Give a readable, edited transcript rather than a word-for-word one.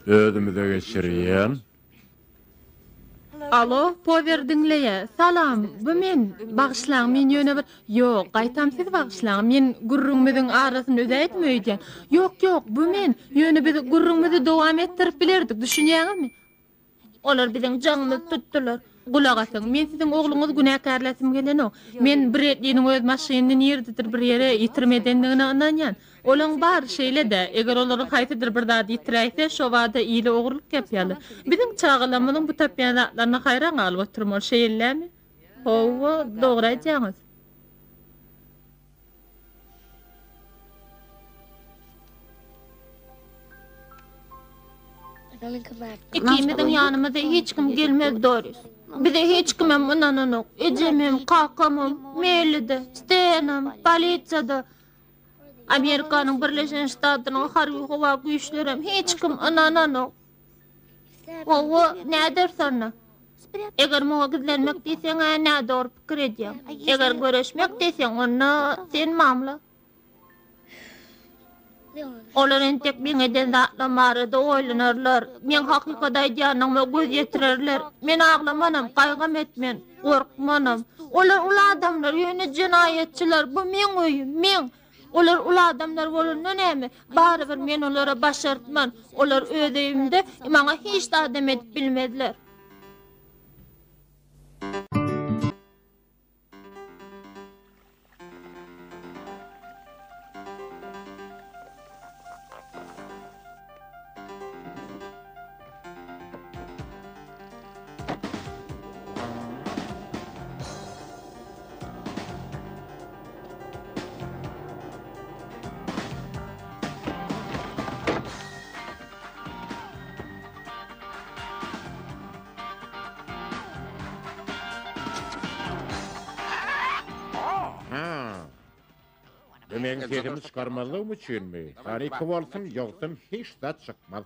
Özümüze geçirýän. Alo, power dinleýe. Salam, bu men. Bagşlaň men ýöne bir. Ýok, gaýtam siz bagşlaň. Men gurrunmyzyň arasyny özeýtmeýän. Ýok, bu men. Ýöne biz gurrunmyzy dowam etdirip bilerdik, düşünýäňizmi? Olar biziň jaňymyzy tutdular. Gulak asyň, men siziň ogluňyz günäkärläsim geleno. Men bir etdiňiň öz maşynyny ýerdedir bir ýere ýitirmedendigine inanýan. Olaň bar şeýle de, eger olary haýsydyr bir zat ýitiräýse, şo wagda ýyly ogurlyk gepýärler. Biziň çağılamynyň bu tapýanatlaryna haýran galyp oturmar şeýlelämi? Howa, dogry aýtjaňyz. İkimizin yanımıza hiç kim gelmez doğrusu. Bize hiç kimem inananok. Ecemim, kakamım, meylide, steyenim, politsiyada. Amerika'nın Birleşen Ştatlarının harbi hava güçlerim hiç kim inananok. Oğu nedir sana? Eğer muhakizlenmek deysen ne doğru fikir edeyim. Eğer görüşmek deysen onu sen mamla. Olaren tek meňeden zatlamarda oýlanarlar. Men hakykata aýdýanyňa göz ýetirerler. Men aglamanam, gaýgam etmen, gorkmanam. Olar ula adamlar ýöne jinaýetçiler. Bu men öýüm, men. Olar ula adamlar bolanda näme? Bary bir men olara başartman. Olar öz öýümde maňa hiç de adam etip bilmediler. Demek sesimi çıkarmalığım üçünmi? Harika bolsun, yoksam hiç de çıkmaz.